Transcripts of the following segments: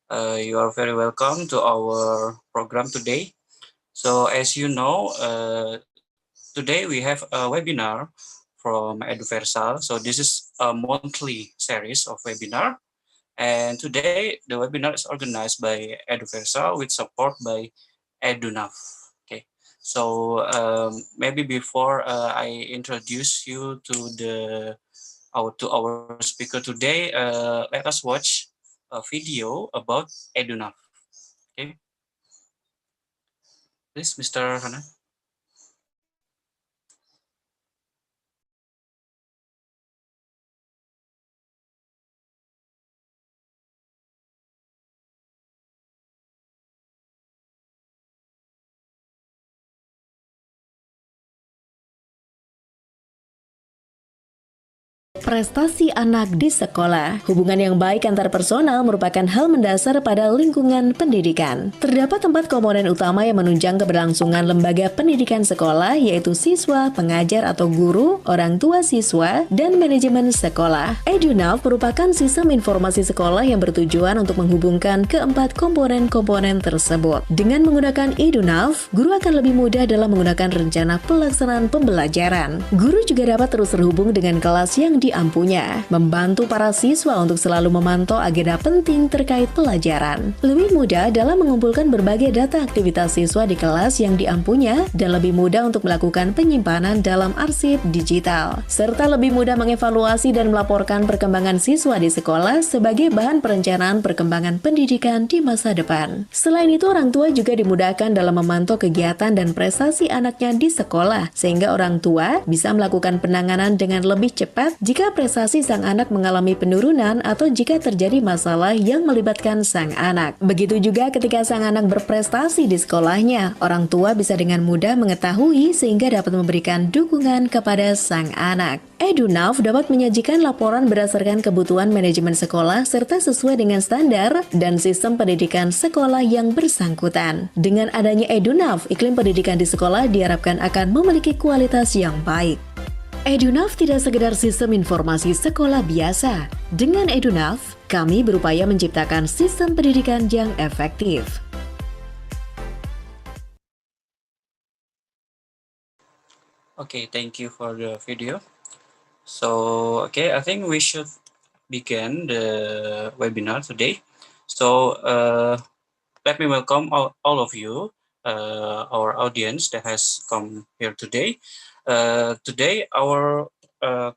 You are very welcome to our program today. So as you know, today we have a webinar from Eduversal. So this is a monthly series of webinar. And today the webinar is organized by Eduversal with support by EduNav. Okay. So maybe before I introduce you to our speaker today, let us watch a video about EduNav. Okay, please, Mr. Hana. Prestasi anak di sekolah. Hubungan yang baik antar personal merupakan hal mendasar pada lingkungan pendidikan. Terdapat 4 komponen utama yang menunjang keberlangsungan lembaga pendidikan sekolah, yaitu siswa, pengajar atau guru, orang tua siswa, dan manajemen sekolah. EduNav merupakan sistem informasi sekolah yang bertujuan untuk menghubungkan keempat komponen-komponen tersebut. Dengan menggunakan EduNav, guru akan lebih mudah dalam menggunakan rencana pelaksanaan pembelajaran. Guru juga dapat terus terhubung dengan kelas yang diampunya, membantu para siswa untuk selalu memantau agenda penting terkait pelajaran. Lebih mudah dalam mengumpulkan berbagai data aktivitas siswa di kelas yang diampunya dan lebih mudah untuk melakukan penyimpanan dalam arsip digital, serta lebih mudah mengevaluasi dan melaporkan perkembangan siswa di sekolah sebagai bahan perencanaan perkembangan pendidikan di masa depan. Selain itu, orang tua juga dimudahkan dalam memantau kegiatan dan prestasi anaknya di sekolah, sehingga orang tua bisa melakukan penanganan dengan lebih cepat jika prestasi sang anak mengalami penurunan atau jika terjadi masalah yang melibatkan sang anak. Begitu juga ketika sang anak berprestasi di sekolahnya, orang tua bisa dengan mudah mengetahui sehingga dapat memberikan dukungan kepada sang anak. EduNav dapat menyajikan laporan berdasarkan kebutuhan manajemen sekolah serta sesuai dengan standar dan sistem pendidikan sekolah yang bersangkutan. Dengan adanya EduNav, iklim pendidikan di sekolah diharapkan akan memiliki kualitas yang baik. EduNav tidak sekedar sistem informasi sekolah biasa. Dengan EduNav, kami berupaya menciptakan sistem pendidikan yang efektif. Okay, thank you for the video. So, okay, I think we should begin the webinar today. So, let me welcome all of you, our audience that has come here today. Today, our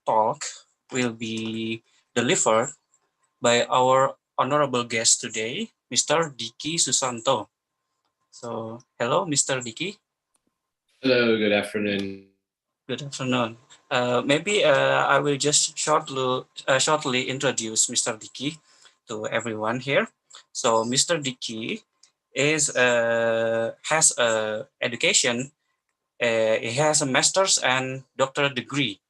talk will be delivered by our honorable guest today, Mr. Diki Susanto. So, hello, Mr. Diki. Hello, good afternoon. Good afternoon. Maybe I will just shortly introduce Mr. Diki to everyone here. So, Mr. Diki has a education. He has a master's and doctorate degree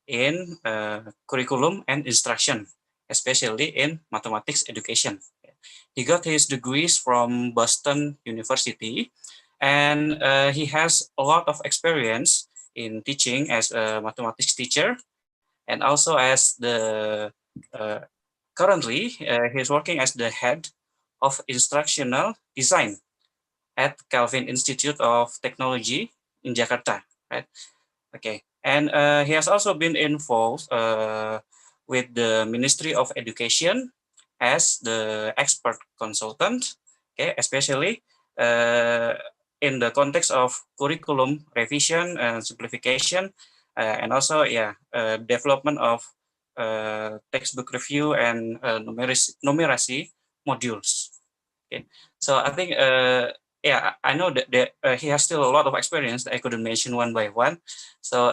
in curriculum and instruction, especially in mathematics education. He got his degrees from Boston University, and he has a lot of experience in teaching as a mathematics teacher, and also as the currently he's working as the head of instructional design at Calvin Institute of Technology in Jakarta, right? Okay, and he has also been involved with the Ministry of Education as the expert consultant, okay, especially in the context of curriculum revision and simplification, and also development of textbook review and numeracy modules. Okay, so I think I know that he has still a lot of experience that I couldn't mention one by one. So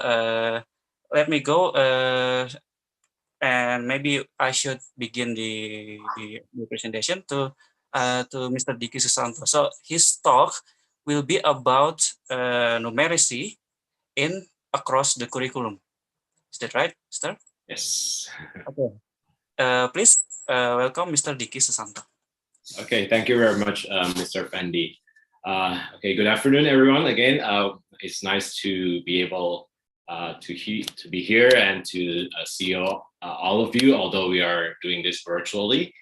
let me go and maybe I should begin the presentation to Mr. Diki Susanto. So his talk will be about numeracy in across the curriculum. Is that right, Mr.? Yes. Okay. Please welcome Mr. Diki Susanto. Okay, thank you very much, Mr. Fendi. Okay, good afternoon, everyone. Again, it's nice to be able to be here and to see all of you, although we are doing this virtually.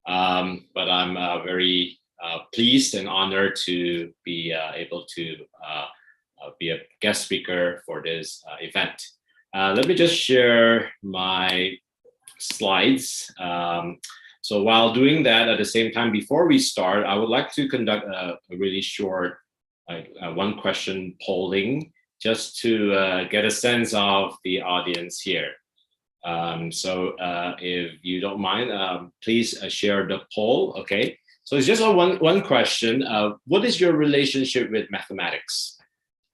But I'm very pleased and honored to be able to be a guest speaker for this event. Let me just share my slides. So while doing that, at the same time, before we start, I would like to conduct a really short, one question polling, just to get a sense of the audience here. So if you don't mind, please share the poll. Okay. So it's just a one question. What is your relationship with mathematics?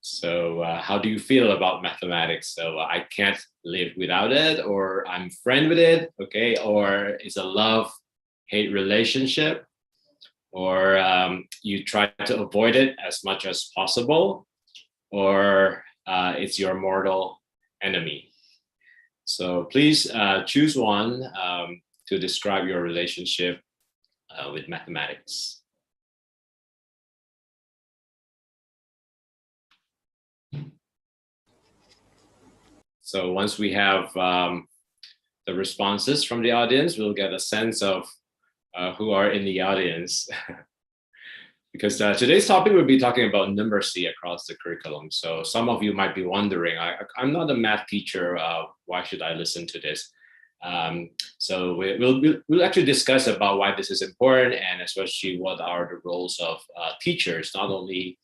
So how do you feel about mathematics? So I can't live without it, or I'm friend with it, okay? Or it's a love-hate relationship, or you try to avoid it as much as possible, or it's your mortal enemy. So please choose one to describe your relationship with mathematics. So once we have the responses from the audience, we'll get a sense of who are in the audience. Because today's topic, we'll be talking about numeracy across the curriculum. So some of you might be wondering, I'm not a math teacher, why should I listen to this? So we'll actually discuss about why this is important, and especially what are the roles of teachers, not only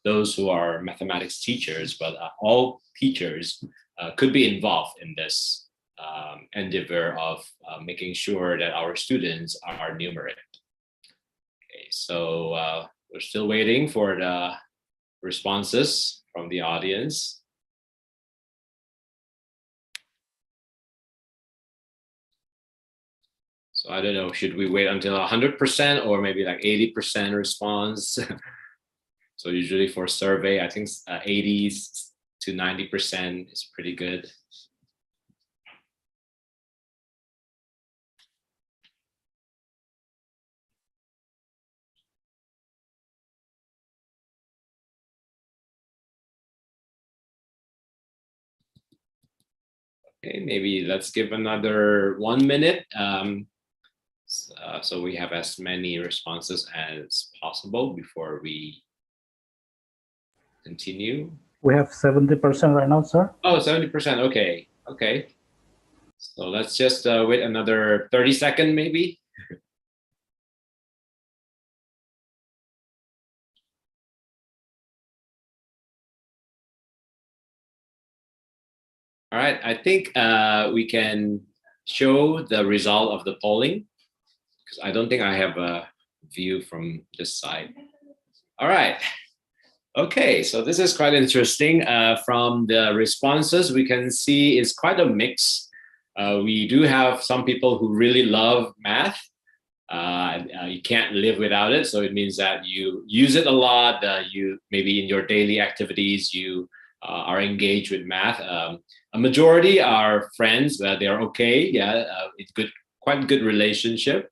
those who are mathematics teachers, but all teachers could be involved in this endeavor of making sure that our students are numerate. Okay, so we're still waiting for the responses from the audience. So I don't know, should we wait until 100% or maybe like 80% response? So usually for survey, I think 80 to 90% is pretty good. Okay, maybe let's give another 1 minute. So we have as many responses as possible before we continue. We have 70% right now, sir. Oh, 70%. Okay. Okay. So let's just wait another 30 seconds, maybe. All right. I think we can show the result of the polling, because I don't think I have a view from this side. All right. Okay, so this is quite interesting. From the responses, we can see it's quite a mix. We do have some people who really love math. You can't live without it. So it means that you use it a lot. You maybe in your daily activities, you are engaged with math. A majority are friends. They're okay. Yeah, it's good, quite good relationship.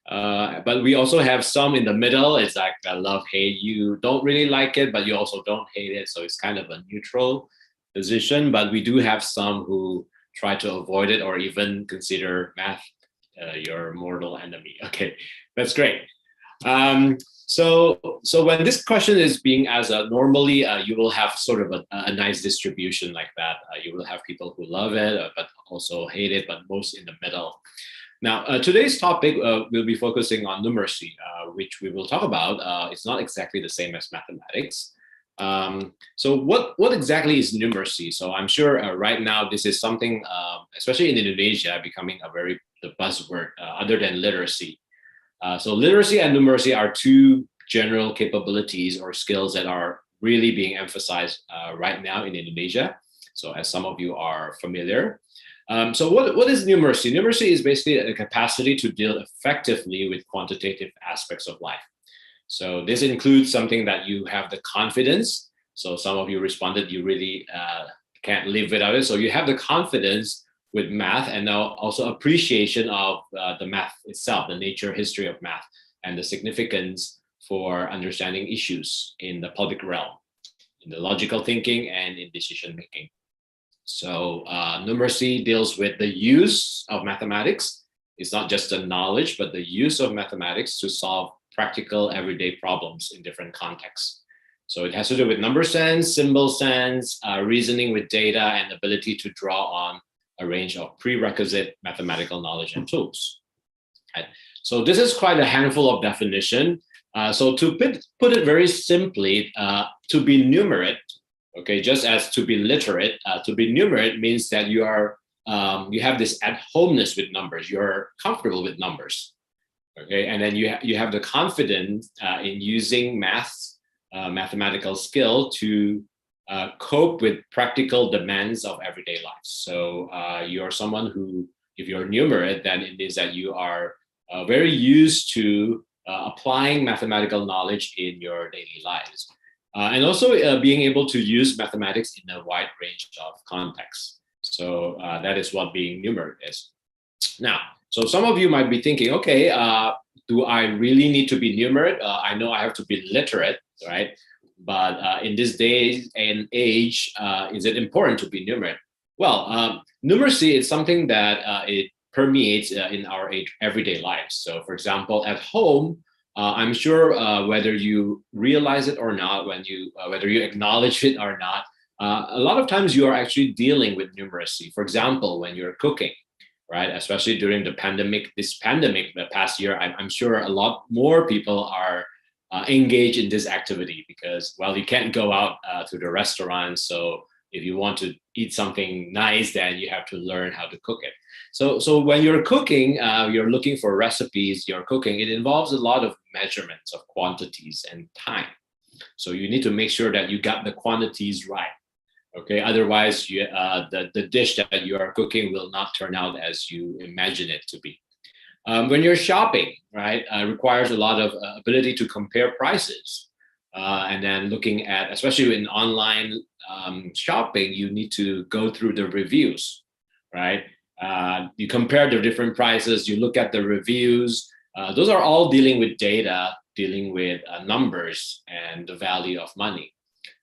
But we also have some in the middle. It's like love, hate. You don't really like it, but you also don't hate it. So it's kind of a neutral position. But we do have some who try to avoid it or even consider math your mortal enemy. Okay, that's great. So when this question is being asked, normally you will have sort of a nice distribution like that. You will have people who love it, but also hate it, but most in the middle. Now, today's topic will be focusing on numeracy, which we will talk about. It's not exactly the same as mathematics. So what exactly is numeracy? So I'm sure right now this is something, especially in Indonesia, becoming the buzzword other than literacy. So literacy and numeracy are two general capabilities or skills that are really being emphasized right now in Indonesia. So as some of you are familiar. So what is numeracy? Numeracy is basically a capacity to deal effectively with quantitative aspects of life. So this includes something that you have the confidence. So some of you responded, you really can't live without it. So you have the confidence with math, and now also appreciation of the math itself, the nature, history of math, and the significance for understanding issues in the public realm, in the logical thinking and in decision making. So numeracy deals with the use of mathematics It's not just the knowledge, but the use of mathematics to solve practical everyday problems in different contexts. So it has to do with number sense, symbol sense, reasoning with data, and ability to draw on a range of prerequisite mathematical knowledge and tools. Right? So this is quite a handful of definition. So to put it very simply, to be numerate, okay, just as to be literate, to be numerate means that you are you have this at-homeness with numbers. You're comfortable with numbers, okay, and then you have the confidence in using mathematical skill to cope with practical demands of everyday life. So you're someone who, if you're numerate, then it means that you are very used to applying mathematical knowledge in your daily lives. And also being able to use mathematics in a wide range of contexts. So that is what being numerate is. Now, so some of you might be thinking, okay, do I really need to be numerate? I know I have to be literate, right? But in this day and age, is it important to be numerate? Well, numeracy is something that it permeates in our everyday lives. So for example, at home, I'm sure whether you realize it or not, whether you acknowledge it or not, a lot of times you are actually dealing with numeracy. For example, when you're cooking, right? Especially during the past year, I'm sure a lot more people are engaged in this activity because, well, you can't go out to the restaurant. So if you want to eat something nice, then you have to learn how to cook it. So when you're cooking, you're looking for recipes, you're cooking, it involves a lot of measurements of quantities and time. So you need to make sure that you got the quantities right. Okay, otherwise the dish that you are cooking will not turn out as you imagine it to be. When you're shopping, right, requires a lot of ability to compare prices. And then looking at, especially in online shopping, you need to go through the reviews, right? You compare the different prices, you look at the reviews. Those are all dealing with data, dealing with numbers and the value of money.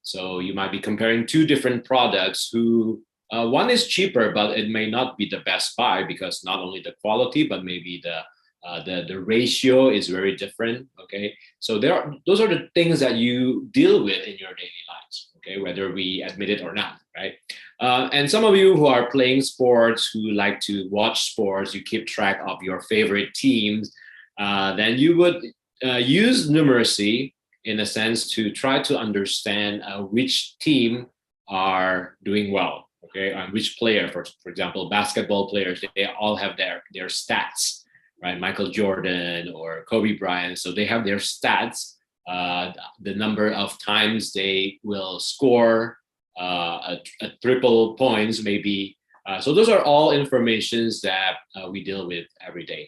So you might be comparing two different products who one is cheaper, but it may not be the best buy because not only the quality, but maybe the ratio is very different. Okay, so those are the things that you deal with in your daily lives. Okay, whether we admit it or not, right? And some of you who are playing sports, who like to watch sports, you keep track of your favorite teams, then you would use numeracy in a sense to try to understand which team are doing well, okay, and which player, for example, basketball players, they all have their stats, right? Michael Jordan or Kobe Bryant, so they have their stats, the number of times they will score a triple points maybe. So those are all informations that we deal with every day.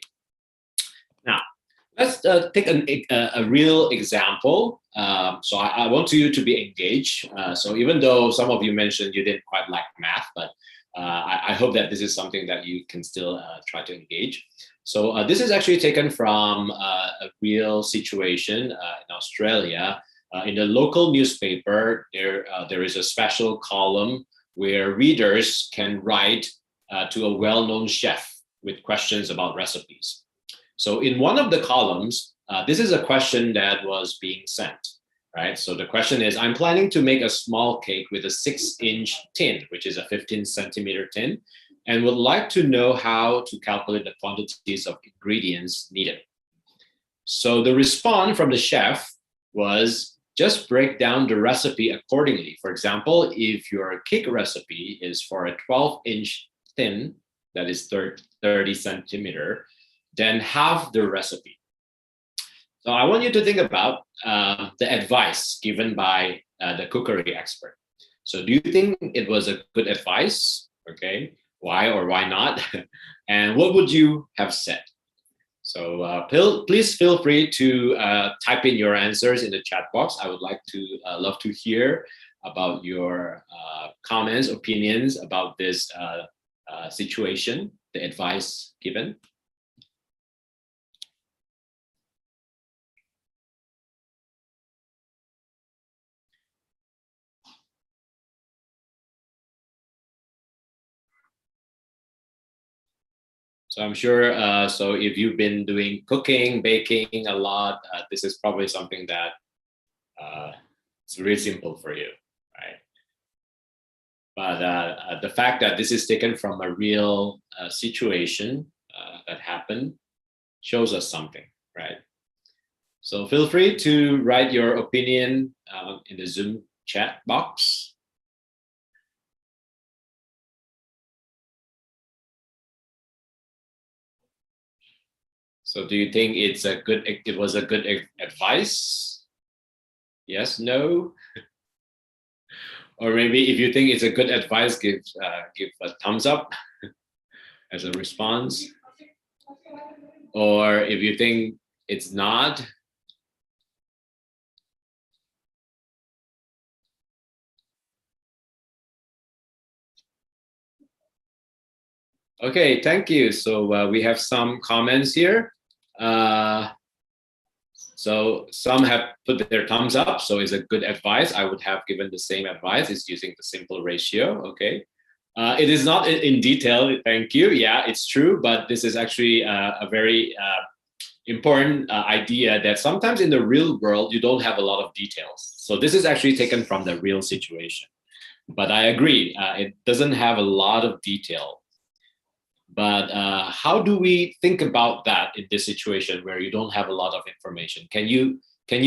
Now, let's take a real example. So I want you to be engaged. So even though some of you mentioned you didn't quite like math, but I hope that this is something that you can still try to engage. So this is actually taken from a real situation in Australia. In the local newspaper, there is a special column where readers can write to a well-known chef with questions about recipes. So in one of the columns, this is a question that was being sent, right? So the question is, I'm planning to make a small cake with a 6-inch tin, which is a 15-centimeter tin, and would like to know how to calculate the quantities of ingredients needed. So the response from the chef was, just break down the recipe accordingly. For example, if your cake recipe is for a 12-inch tin, that is 30 centimeter, then half the recipe. So I want you to think about the advice given by the cookery expert. So do you think it was a good advice? Okay, why or why not? And what would you have said? So please feel free to type in your answers in the chat box. I would love to hear about your comments, opinions about this situation, the advice given. So I'm sure, so if you've been doing cooking, baking a lot, this is probably something that it's really simple for you, right? But the fact that this is taken from a real situation that happened shows us something, right? So feel free to write your opinion in the Zoom chat box. So do you think it was a good advice? Yes, no? Or maybe if you think it's a good advice, give a thumbs up as a response. Or if you think it's not, okay, thank you. So we have some comments here. So some have put their thumbs up. So it's a good advice. I would have given the same advice. It's using the simple ratio. Okay. It is not in detail. Thank you. Yeah, it's true. But this is actually a very important idea that sometimes in the real world, you don't have a lot of details. So this is actually taken from the real situation. But I agree, it doesn't have a lot of detail. But how do we think about that in this situation where you don't have a lot of information? Can you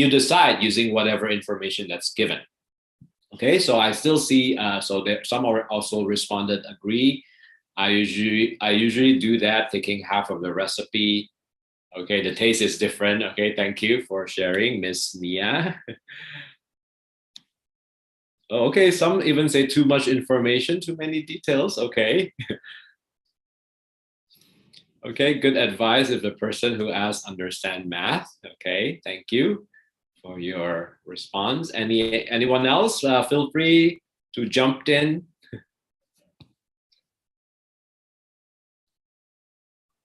decide using whatever information that's given? Okay, so I still see. So that some are also responded agree. I usually do that, taking half of the recipe. Okay, the taste is different. Okay, thank you for sharing, Miss Nia. Okay, some even say too much information, too many details. Okay. Okay, good advice if the person who asked understand math. Okay, thank you for your response. Anyone else? Feel free to jump in.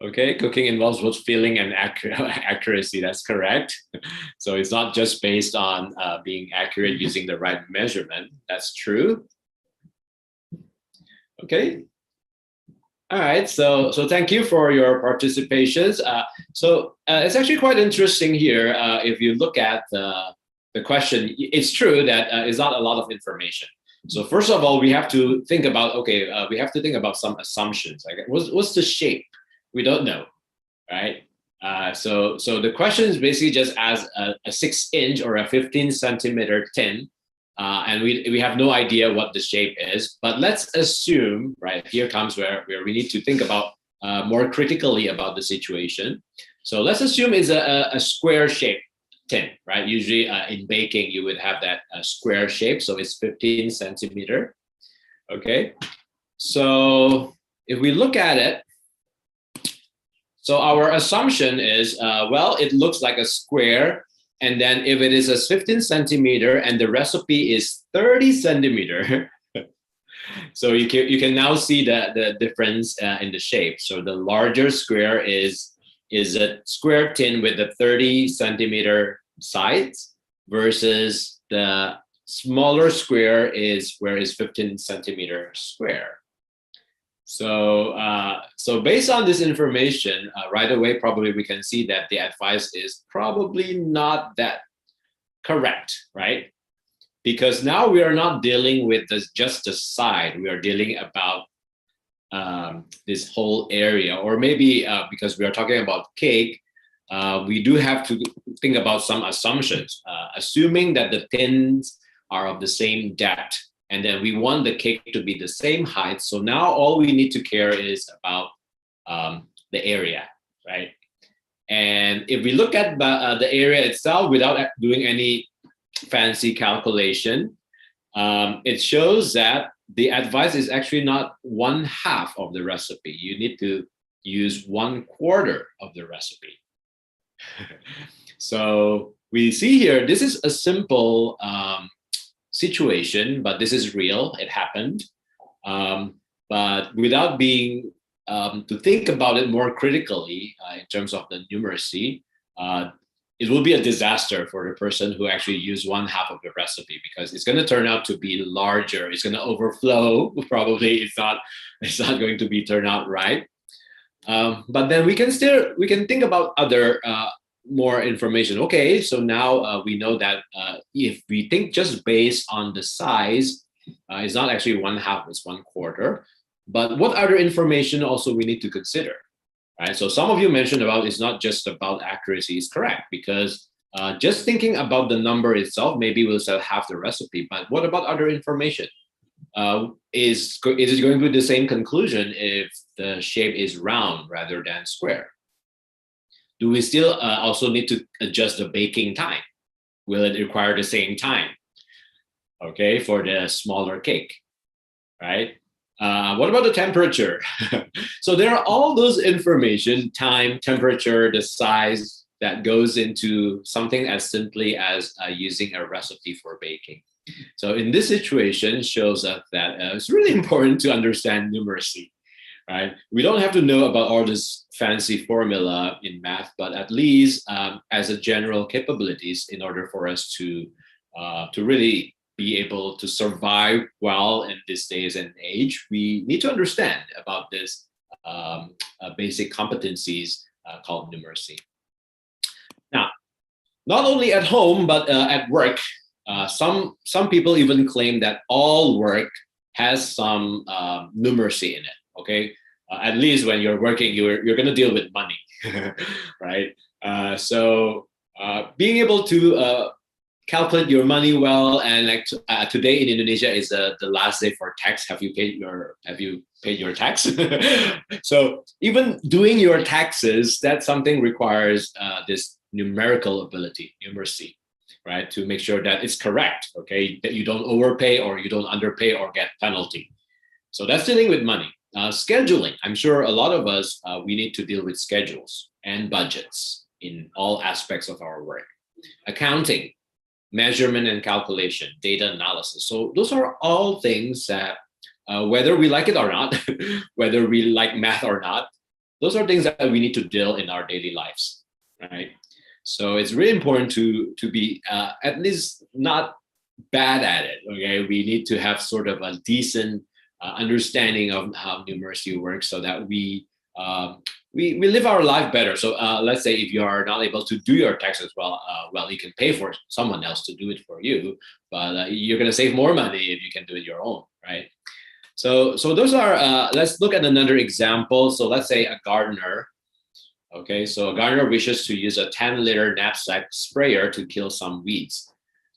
Okay, cooking involves both feeling and accuracy. That's correct. So it's not just based on being accurate using the right measurement. That's true. Okay. All right, so thank you for your participations. It's actually quite interesting here. If you look at the question, it's true that it's not a lot of information. So first of all, we have to think about we have to think about some assumptions. Like what's the shape? We don't know, right? So the question is basically just as a 6-inch or a 15-centimeter tin. And we have no idea what the shape is, but let's assume, right, here comes where we need to think about more critically about the situation. So let's assume it's a square shape tin, right? Usually in baking, you would have that square shape. So it's 15 centimeter. Okay. So if we look at it, so our assumption is, well, it looks like a square. And then if it is a 15 centimeter and the recipe is 30 centimeter, so you can now see the difference in the shape. So the larger square is a square tin with the 30 centimeter sides versus the smaller square is where is 15 centimeter square. So based on this information, right away, probably we can see that the advice is probably not that correct, right? Because now we are not dealing with just the side. We are dealing about this whole area, or maybe because we are talking about cake, we do have to think about some assumptions, assuming that the tins are of the same depth. And then we want the cake to be the same height. So now all we need to care is about the area, right? And if we look at the area itself without doing any fancy calculation, it shows that the advice is actually not 1/2 of the recipe. You need to use 1/4 of the recipe. So we see here, this is a simple situation, but this is real. It happened. But without being to think about it more critically in terms of the numeracy, it will be a disaster for the person who actually used 1/2 of the recipe, because it's going to turn out to be larger. It's going to overflow. Probably it's not going to turn out right. But then we can think about other more information. Okay, so now we know that if we think just based on the size, it's not actually 1/2, it's 1/4. But what other information also we need to consider, right? So some of you mentioned about it's not just about accuracy is correct, because just thinking about the number itself, maybe we'll sell half the recipe. But what about other information? Is it going to be the same conclusion if the shape is round rather than square? Do we still also need to adjust the baking time? Will it require the same time? Okay, for the smaller cake, right? What about the temperature? So there are all those information, time, temperature, the size that goes into something as simply as using a recipe for baking. So in this situation, shows us that it's really important to understand numeracy, right? We don't have to know about all this fancy formula in math, but at least as a general capabilities in order for us to really be able to survive well in these days and age, we need to understand about this basic competencies called numeracy. Now, not only at home, but at work, some people even claim that all work has some numeracy in it. Okay, at least when you're working, you're going to deal with money, right? So being able to calculate your money well, and like today in Indonesia is the last day for tax. Have you paid your tax? So even doing your taxes, that's something requires this numerical ability, numeracy, right? To make sure that it's correct, okay? That you don't overpay or you don't underpay or get penalty. So that's dealing with money. Scheduling, I'm sure a lot of us, we need to deal with schedules and budgets in all aspects of our work. Accounting, measurement and calculation, data analysis. So those are all things that whether we like it or not, whether we like math or not, those are things that we need to deal in our daily lives, right? So it's really important to be at least not bad at it. Okay, we need to have sort of a decent understanding of how numeracy works, so that we live our life better. So let's say if you are not able to do your taxes well, you can pay for someone else to do it for you, but you're going to save more money if you can do it your own, right? So those are. Let's look at another example. So let's say a gardener. Okay, so a gardener wishes to use a 10-liter knapsack sprayer to kill some weeds.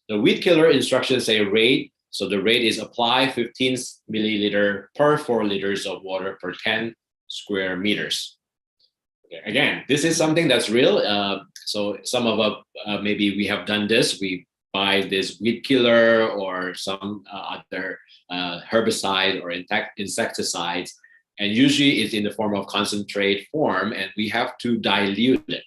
The weed killer instructions say rate. So the rate is apply 15 milliliter per 4 liters of water per 10 square meters. Okay, again, this is something that's real. So some of us, maybe we have done this. We buy this weed killer or some other herbicide or insecticides, and usually it's in the form of concentrate form, and we have to dilute it.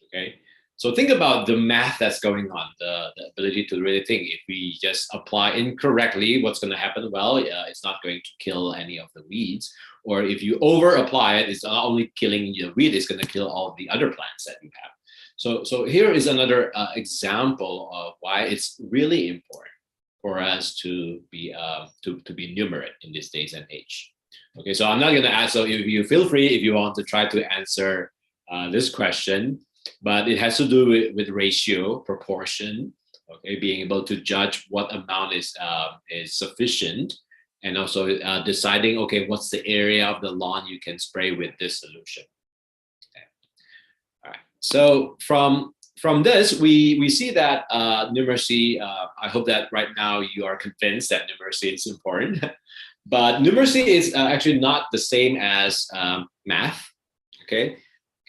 Okay, so think about the math that's going on, the ability to really think. If we just apply incorrectly, what's going to happen? Well, it's not going to kill any of the weeds. Or if you over apply it, it's not only killing the weed, it's going to kill all the other plants that you have. So here is another example of why it's really important for us to be numerate in these days and age. Okay, so I'm not going to ask. So if you feel free if you want to try to answer this question, but it has to do with ratio, proportion. Okay, being able to judge what amount is sufficient, and also deciding, okay, what's the area of the lawn you can spray with this solution. Okay. All right. So from this, we see that numeracy. I hope that right now you are convinced that numeracy is important. But numeracy is actually not the same as math. Okay.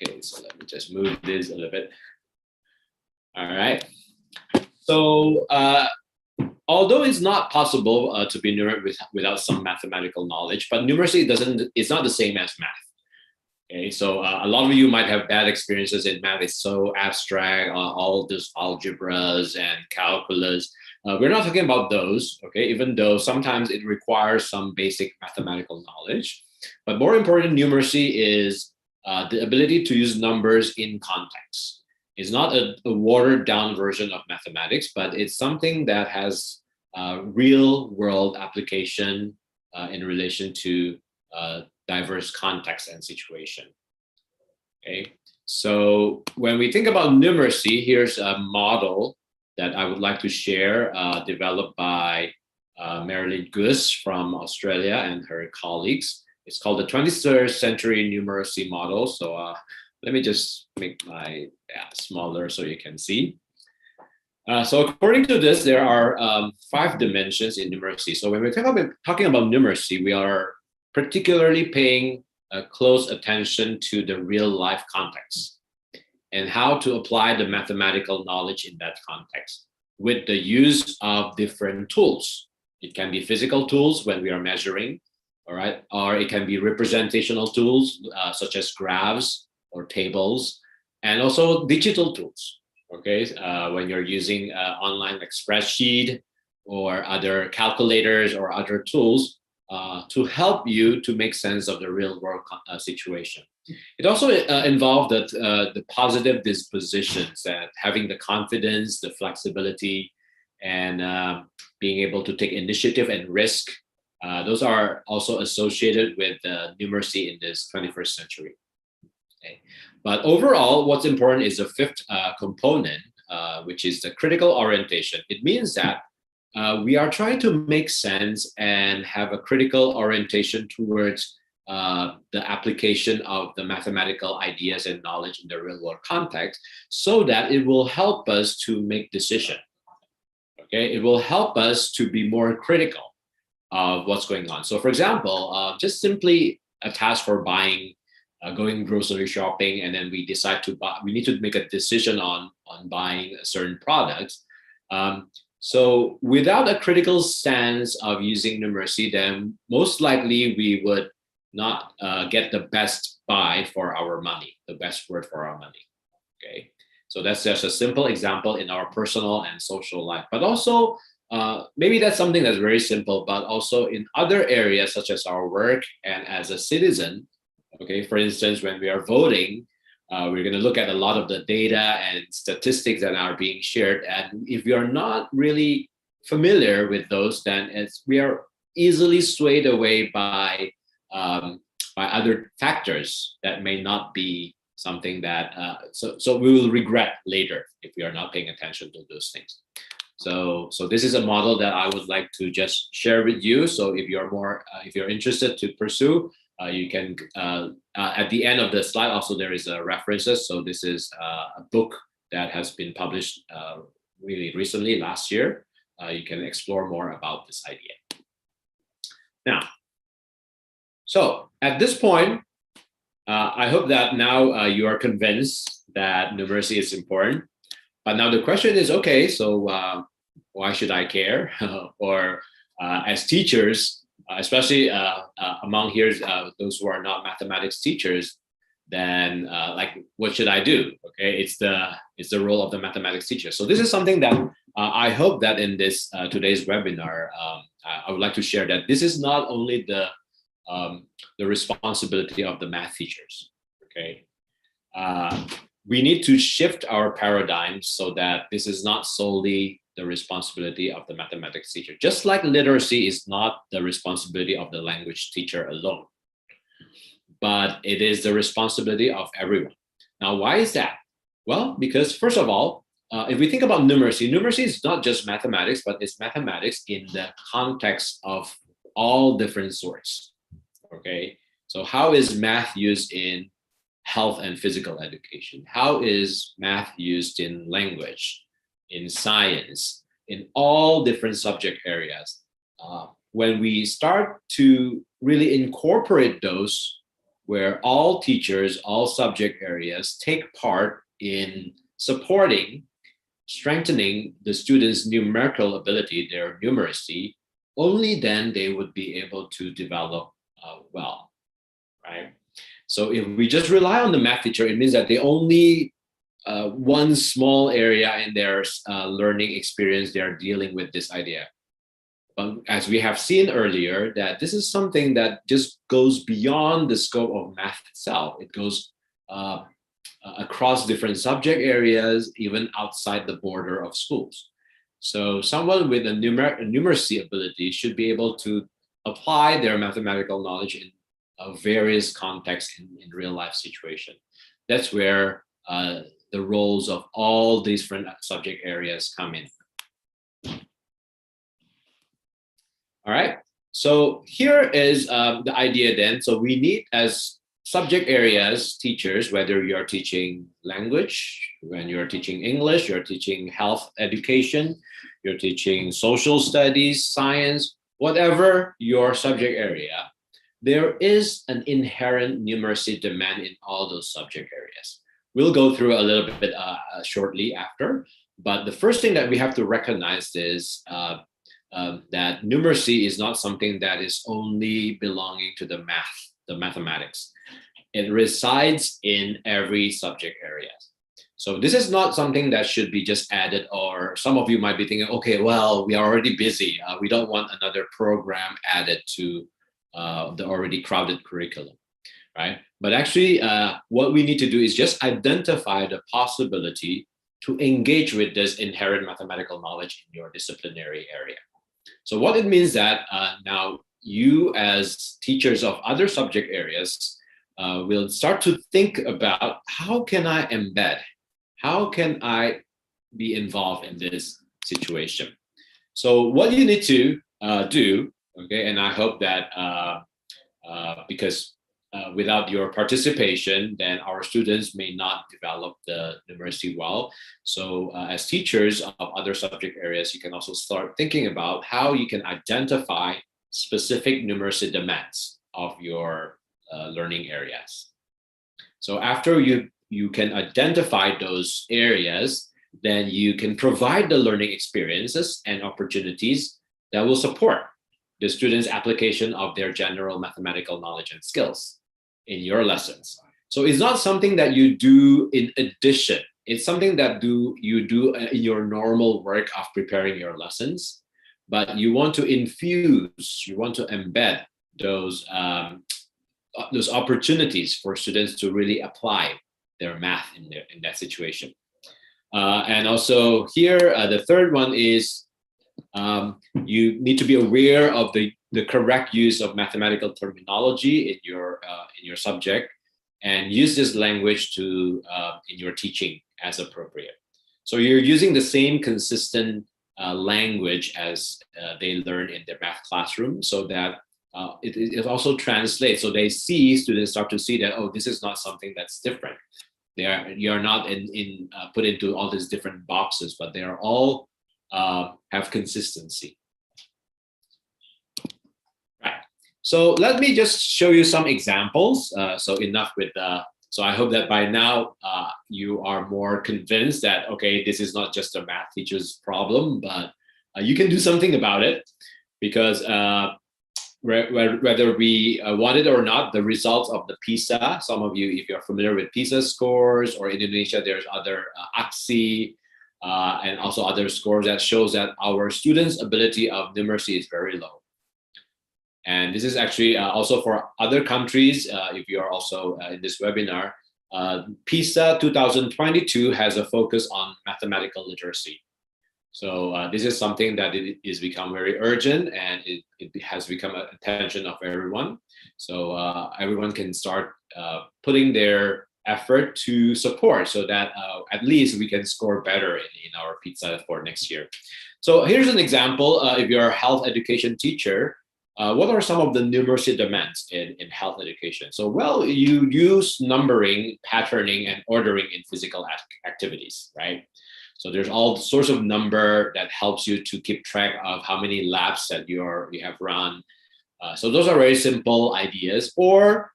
Okay. So let me just move this a little bit. All right. So although it's not possible to be numerate without some mathematical knowledge, but numeracy it's not the same as math. Okay, so a lot of you might have bad experiences in math. It's so abstract, all these algebras and calculus. We're not talking about those, okay, even though sometimes it requires some basic mathematical knowledge. But more important, numeracy is the ability to use numbers in context. It's not a watered down version of mathematics, but it's something that has real world application in relation to diverse contexts and situation. Okay, so when we think about numeracy, here's a model that I would like to share, developed by Marilyn Goose from Australia and her colleagues. It's called the 21st Century Numeracy Model. So let me just make my smaller so you can see. So according to this, there are 5 dimensions in numeracy. So when we're talking about numeracy, we are particularly paying close attention to the real life context and how to apply the mathematical knowledge in that context with the use of different tools. It can be physical tools when we are measuring, all right, or it can be representational tools such as graphs or tables, and also digital tools. Okay, when you're using online like spreadsheet or other calculators or other tools to help you to make sense of the real world situation. It also involved the positive dispositions, that having the confidence, the flexibility, and being able to take initiative and risk. Those are also associated with numeracy in this 21st century. Okay. But overall, what's important is the 5th component, which is the critical orientation. It means that we are trying to make sense and have a critical orientation towards the application of the mathematical ideas and knowledge in the real world context, so that it will help us to make decisions. Okay, it will help us to be more critical of what's going on. So for example, just simply a task for buying, going grocery shopping, and then we decide to buy, we need to make a decision on buying a certain product. So without a critical stance of using numeracy, then most likely we would not get the best buy for our money, the best word for our money. Okay, so that's just a simple example in our personal and social life. But also, maybe that's something that's very simple, but also in other areas such as our work and as a citizen. Okay, for instance, when we are voting, we're going to look at a lot of the data and statistics that are being shared. And if we are not really familiar with those, then we are easily swayed away by other factors that may not be something that, so we will regret later if we are not paying attention to those things. So this is a model that I would like to just share with you. So if you're interested to pursue, you can, at the end of the slide, also there is a references. So this is a book that has been published really recently, last year. You can explore more about this idea. Now, so at this point, I hope that now you are convinced that numeracy is important. But now the question is, okay, so why should I care? Or as teachers, especially among here, those who are not mathematics teachers, then like, what should I do? Okay, it's the role of the mathematics teacher. So this is something that I hope that in this today's webinar, I would like to share that this is not only the responsibility of the math teachers. Okay, we need to shift our paradigm so that this is not solely the responsibility of the mathematics teacher. Just like literacy is not the responsibility of the language teacher alone, but it is the responsibility of everyone. Now, why is that? Well, because first of all, if we think about numeracy is not just mathematics, but it's mathematics in the context of all different sorts. Okay, so how is math used in health and physical education? How is math used in language, in science, in all different subject areas? When we start to really incorporate those, where all teachers, all subject areas take part in supporting, strengthening the students' numerical ability, their numeracy, only then they would be able to develop well, right? So if we just rely on the math teacher, it means that they only one small area in their learning experience, they are dealing with this idea. But as we have seen earlier, that this is something that just goes beyond the scope of math itself. It goes across different subject areas, even outside the border of schools. So someone with a numeracy ability should be able to apply their mathematical knowledge in various contexts in real life situation. That's where the roles of all different subject areas come in. All right. So here is the idea then. So we need, as subject areas teachers, whether you're teaching language, when you're teaching English, you're teaching health education, you're teaching social studies, science, whatever your subject area, there is an inherent numeracy demand in all those subject areas. We'll go through a little bit shortly after, but the first thing that we have to recognize is that numeracy is not something that is only belonging to the mathematics. It resides in every subject area. So this is not something that should be just added, or some of you might be thinking, okay, well, we are already busy. We don't want another program added to the already crowded curriculum, right? But actually, what we need to do is just identify the possibility to engage with this inherent mathematical knowledge in your disciplinary area. So what it means that now you as teachers of other subject areas will start to think about, how can I embed? How can I be involved in this situation? So what you need to do, okay, and I hope that because without your participation, then our students may not develop the numeracy well. So as teachers of other subject areas, you can also start thinking about how you can identify specific numeracy demands of your learning areas. So after you can identify those areas, then you can provide the learning experiences and opportunities that will support the students' application of their general mathematical knowledge and skills in your lessons. So it's not something that you do in addition. It's something that you do in your normal work of preparing your lessons, but you want to infuse, you want to embed those opportunities for students to really apply their math in that situation. And also here, the third one is you need to be aware of the correct use of mathematical terminology in your subject, and use this language to in your teaching as appropriate. So you're using the same consistent language as they learn in their math classroom, so that it also translates. So students start to see that, oh, this is not something that's different. You're not put into all these different boxes, but they are all have consistency. Right. So let me just show you some examples. So enough with so I hope that by now you are more convinced that, okay, this is not just a math teacher's problem, but you can do something about it, because whether we want it or not, the results of the PISA, some of you, if you're familiar with PISA scores, or in Indonesia, there's other AXI, and also other scores that shows that our students' ability of numeracy is very low. And this is actually also for other countries. If you're also in this webinar, PISA 2022 has a focus on mathematical literacy. So this is something that it is become very urgent, and it has become an attention of everyone. So everyone can start putting their effort to support, so that at least we can score better in our PISA for next year. So here's an example. If you're a health education teacher, what are some of the numeracy demands in health education? So, well, you use numbering, patterning, and ordering in physical activities, right? So there's all sorts of number that helps you to keep track of how many laps that you have run. So those are very simple ideas. Or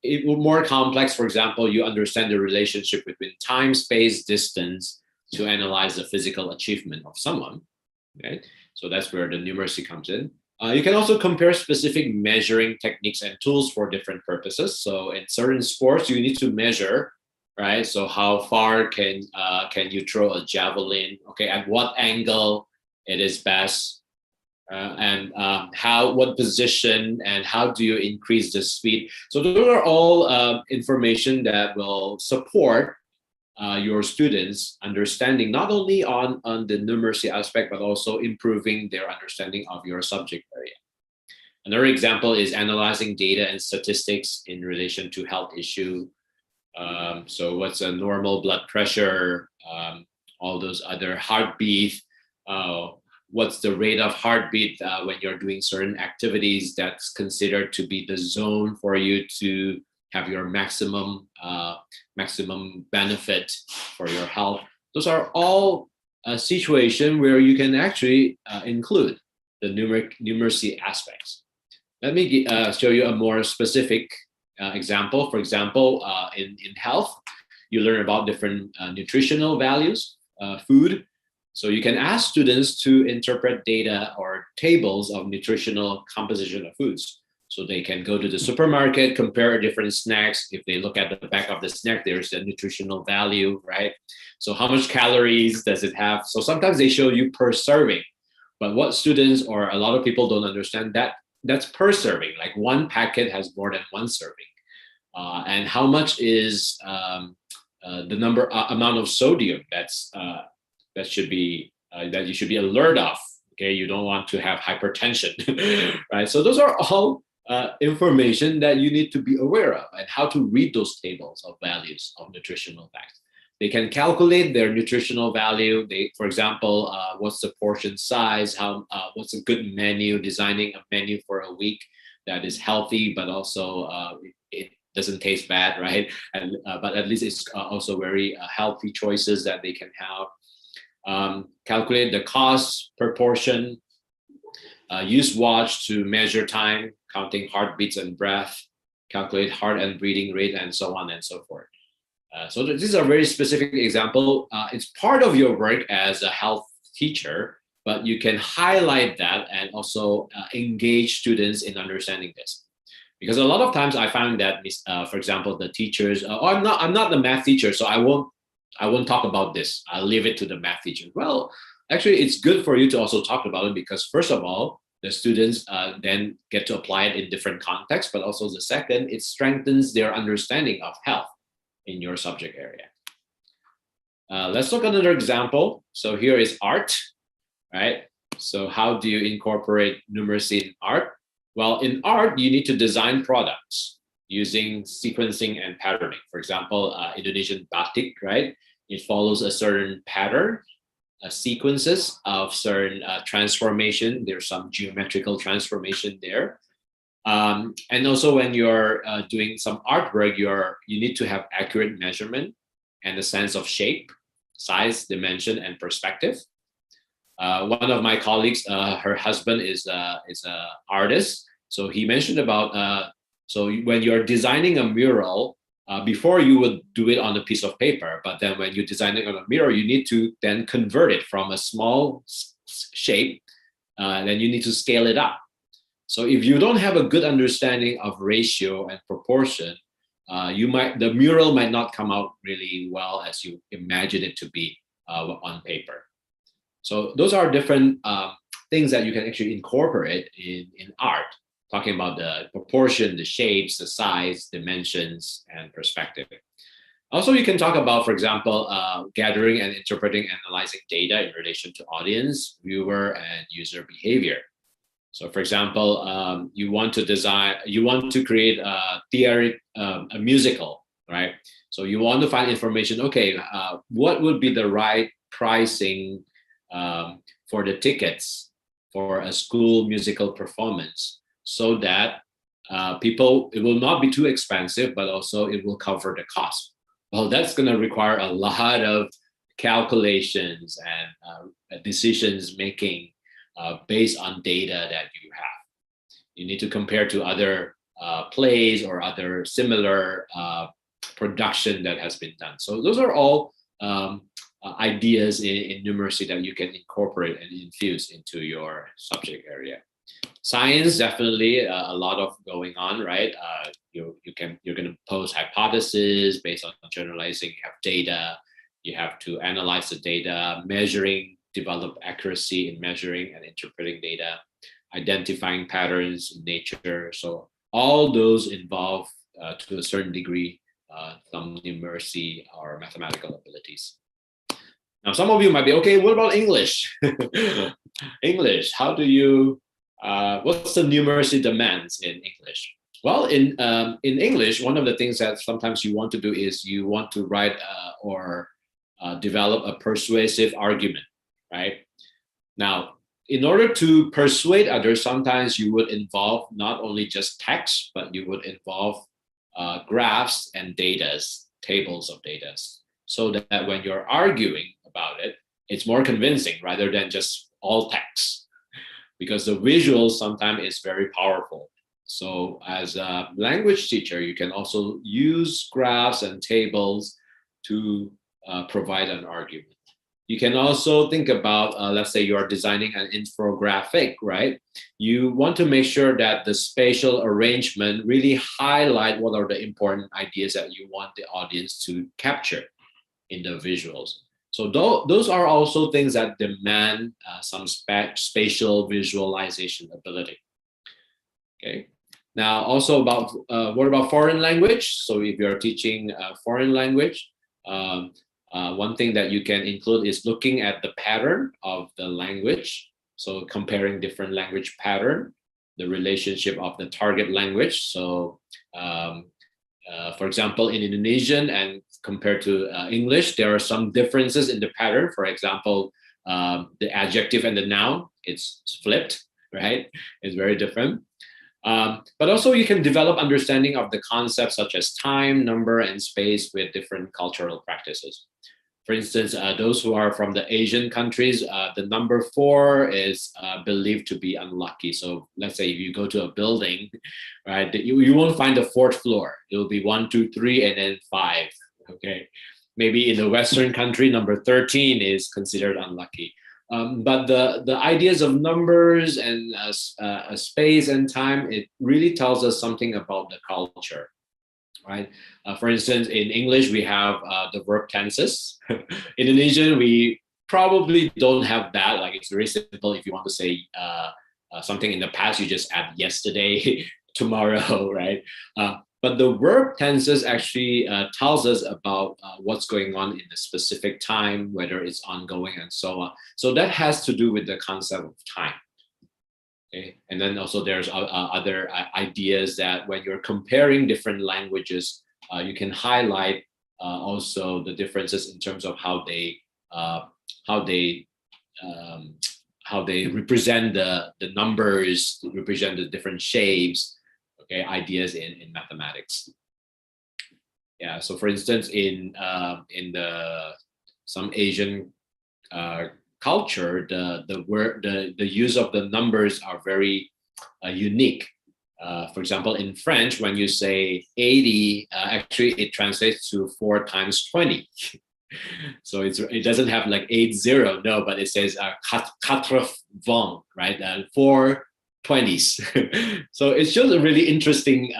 it will more complex. For example, you understand the relationship between time, space, distance to analyze the physical achievement of someone. Okay, so that's where the numeracy comes in. You can also compare specific measuring techniques and tools for different purposes. So in certain sports, you need to measure, right? So how far can you throw a javelin? Okay, at what angle it is best, and what position, and how do you increase the speed? So those are all information that will support your students' understanding, not only on the numeracy aspect, but also improving their understanding of your subject area. Another example is analyzing data and statistics in relation to health issue. So what's a normal blood pressure, all those other heartbeat, what's the rate of heartbeat when you're doing certain activities that's considered to be the zone for you to have your maximum benefit for your health. Those are all a situation where you can actually include the numeracy aspects. Let me show you a more specific example. For example, in health, you learn about different nutritional values, food. So you can ask students to interpret data or tables of nutritional composition of foods. So they can go to the supermarket, compare different snacks. If they look at the back of the snack, there's a nutritional value, right? So how much calories does it have? So sometimes they show you per serving. But what students or a lot of people don't understand, that's per serving. Like one packet has more than one serving. And how much is the amount of sodium that you should be alert of? Okay, you don't want to have hypertension, right? So those are all information that you need to be aware of, and how to read those tables of values of nutritional facts. They can calculate their nutritional value. For example, what's the portion size? What's a good menu? Designing a menu for a week that is healthy, but also it doesn't taste bad, right? And but at least it's also very healthy choices that they can have. Calculate the cost per portion. Use watch to measure time, counting heartbeats and breath. Calculate heart and breathing rate, and so on and so forth. So this is a very specific example. It's part of your work as a health teacher, but you can highlight that and also engage students in understanding this. Because a lot of times I find that, for example, the teachers, I'm not the math teacher, so I won't talk about this. I'll leave it to the math teacher. Well, actually, it's good for you to also talk about it, because first of all, the students then get to apply it in different contexts, but also the second, it strengthens their understanding of health in your subject area. Let's look at another example. So here is art, right? So how do you incorporate numeracy in art? Well, in art, you need to design products using sequencing and patterning. For example, Indonesian batik, right? It follows a certain pattern, sequences of certain transformation. There's some geometrical transformation there. And also when you're doing some artwork, you need to have accurate measurement and a sense of shape, size, dimension, and perspective. One of my colleagues, her husband is a artist. So he mentioned about, so when you're designing a mural, before you would do it on a piece of paper, but then when you're designing on a mural, you need to then convert it from a small shape, then you need to scale it up. So if you don't have a good understanding of ratio and proportion, the mural might not come out really well as you imagine it to be on paper. So those are different things that you can actually incorporate in art, talking about the proportion, the shapes, the size, dimensions, and perspective. Also, you can talk about, for example, gathering and interpreting, analyzing data in relation to audience, viewer, and user behavior. So, for example, you want to create a musical, right? So you want to find information. Okay, what would be the right pricing for the tickets for a school musical performance, so that it will not be too expensive, but also it will cover the cost. Well, that's going to require a lot of calculations and decisions making based on data that you have. You need to compare to other plays or other similar production that has been done. So those are all ideas in numeracy that you can incorporate and infuse into your subject area. Science, definitely a lot of going on, right? You're going to pose hypotheses based on generalizing. You have data, you have to analyze the data, measuring, develop accuracy in measuring and interpreting data, identifying patterns in nature. So all those involve, to a certain degree, some numeracy or mathematical abilities. Now, some of you might be, okay, what about English? English, how do you, what's the numeracy demands in English? Well, in English, one of the things that sometimes you want to do is you want to write or develop a persuasive argument, right? Now, in order to persuade others, sometimes you would involve not only just text, but you would involve graphs and datas, tables of data, so that when you're arguing about it, it's more convincing rather than just all text, because the visual sometimes is very powerful. So as a language teacher, you can also use graphs and tables to provide an argument. You can also think about, let's say you are designing an infographic, right? You want to make sure that the spatial arrangement really highlight what are the important ideas that you want the audience to capture in the visuals. So those are also things that demand some spatial visualization ability. Okay. Now, also about what about foreign language? So if you're teaching foreign language, one thing that you can include is looking at the pattern of the language. So comparing different language pattern, the relationship of the target language. So for example, in Indonesian and compared to English, there are some differences in the pattern. For example, the adjective and the noun, it's flipped, right? It's very different. But also you can develop understanding of the concepts such as time, number, and space with different cultural practices. For instance, those who are from the Asian countries, the number 4 is believed to be unlucky. So let's say if you go to a building, right, you won't find the 4th floor. It will be 1, 2, 3, and then 5. Okay, maybe in the Western country, number 13 is considered unlucky. But the ideas of numbers and space and time, it really tells us something about the culture, right? For instance, in English, we have the verb tenses. In Indonesian, we probably don't have that. Like it's very simple. If you want to say something in the past, you just add yesterday, tomorrow, right? But the verb tenses actually tells us about what's going on in the specific time, whether it's ongoing and so on. So that has to do with the concept of time. Okay. And then also there's other ideas that when you're comparing different languages, you can highlight also the differences in terms of how they represent the numbers, represent the different shapes. Okay, ideas in mathematics. Yeah. So for instance, in some Asian culture, the use of the numbers are very unique. For example, in French, when you say 80, actually it translates to 4 times 20. So it doesn't have like 80, no, but it says 80, right? 4 20s. So it's just a really interesting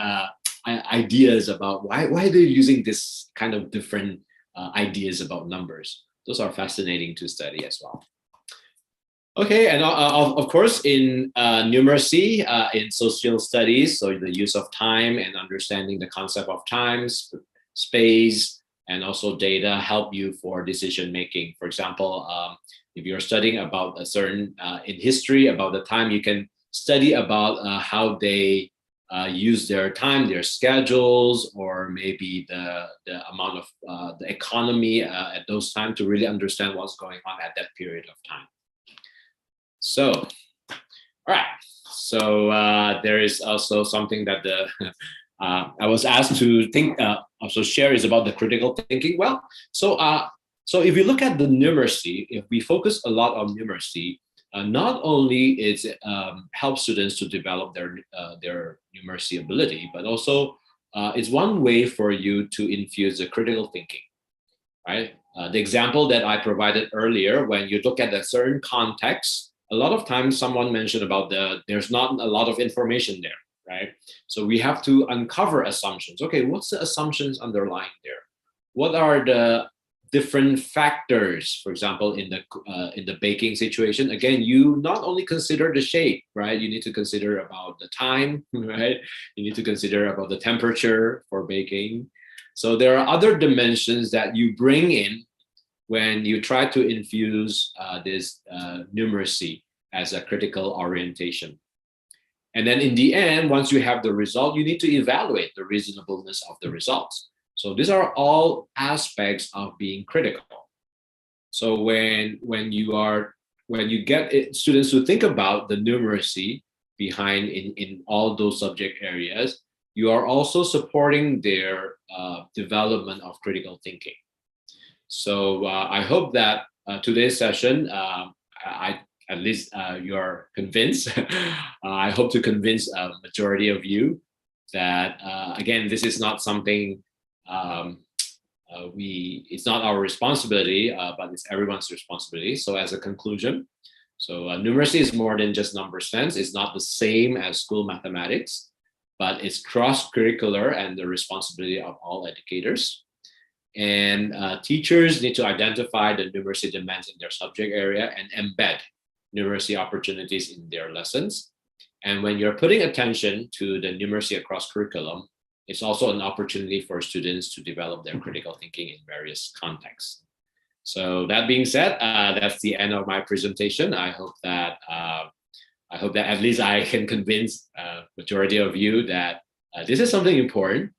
ideas about why they're using this kind of different ideas about numbers. Those are fascinating to study as well. Okay, and of course in numeracy, in social studies, so the use of time and understanding the concept of time, space, and also data help you for decision making. For example, if you're studying about a certain in history about the time, you can study about how they use their time, their schedules, or maybe the amount of the economy at those times to really understand what's going on at that period of time. So, all right. So there is also something that I was asked to think, also share is about the critical thinking. Well, so if you look at the numeracy, if we focus a lot on numeracy, not only it helps students to develop their numeracy ability, but also it's one way for you to infuse the critical thinking, right? The example that I provided earlier, when you look at a certain context, a lot of times someone mentioned about there's not a lot of information there, right? So we have to uncover assumptions. Okay, what's the assumptions underlying there? What are the different factors? For example, in the baking situation, again, you not only consider the shape, right? You need to consider about the time, right? You need to consider about the temperature for baking. So there are other dimensions that you bring in when you try to infuse this numeracy as a critical orientation. And then in the end, once you have the result, you need to evaluate the reasonableness of the results. So these are all aspects of being critical. So when you get students to think about the numeracy behind in all those subject areas, you are also supporting their development of critical thinking. So I hope that today's session, at least you're convinced. I hope to convince a majority of you that, again, this is not something it's not our responsibility, but it's everyone's responsibility. So as a conclusion, so numeracy is more than just number sense. It's not the same as school mathematics, but it's cross-curricular and the responsibility of all educators. And teachers need to identify the numeracy demands in their subject area and embed numeracy opportunities in their lessons. And when you're putting attention to the numeracy across curriculum, it's also an opportunity for students to develop their critical thinking in various contexts. So that being said, that's the end of my presentation. I hope that at least I can convince majority of you that this is something important,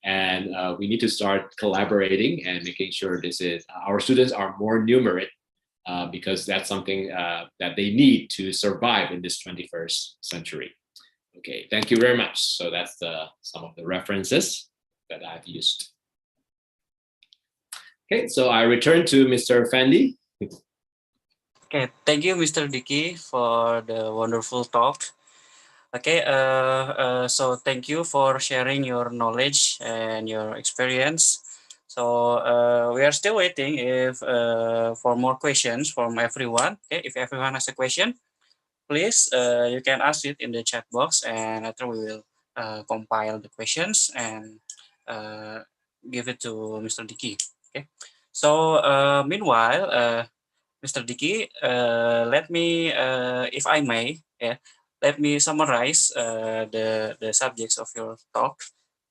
and we need to start collaborating and making sure our students are more numerate, because that's something that they need to survive in this 21st century. Okay, thank you very much. So that's some of the references that I've used. Okay, so I return to Mr. Fendi. Okay, thank you, Mr. Dicky, for the wonderful talk. Okay, so thank you for sharing your knowledge and your experience. So we are still waiting for more questions from everyone. Okay, if everyone has a question, please you can ask it in the chat box, and later we will compile the questions and give it to Mr. Dicky. Okay, so meanwhile, Mr. Dicky, let me, if I may, let me summarize the subjects of your talk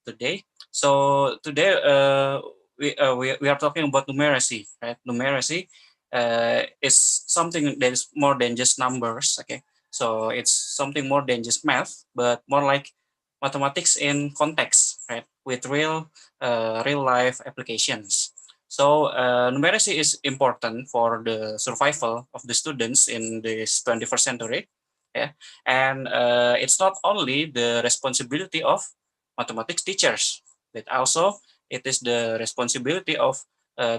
today. So today we are talking about numeracy, right? Numeracy is something that is more than just numbers. Okay, so it's something more than just math, but more like mathematics in context, right? With real life applications. So numeracy is important for the survival of the students in this 21st century. Yeah, and it's not only the responsibility of mathematics teachers, but also it is the responsibility of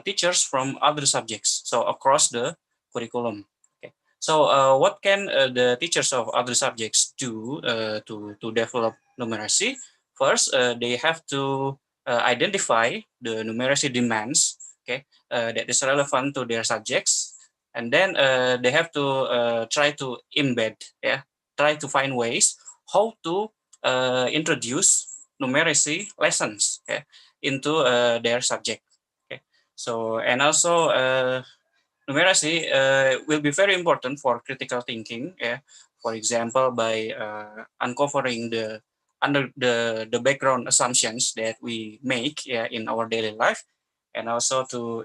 teachers from other subjects. So across the curriculum. Okay. So what can the teachers of other subjects do to develop numeracy? First, they have to identify the numeracy demands, okay, that is relevant to their subjects, and then they have to try to embed, try to find ways how to introduce numeracy lessons, into their subject. Okay, so and also numeracy will be very important for critical thinking. For example, by uncovering the background assumptions that we make in our daily life, and also to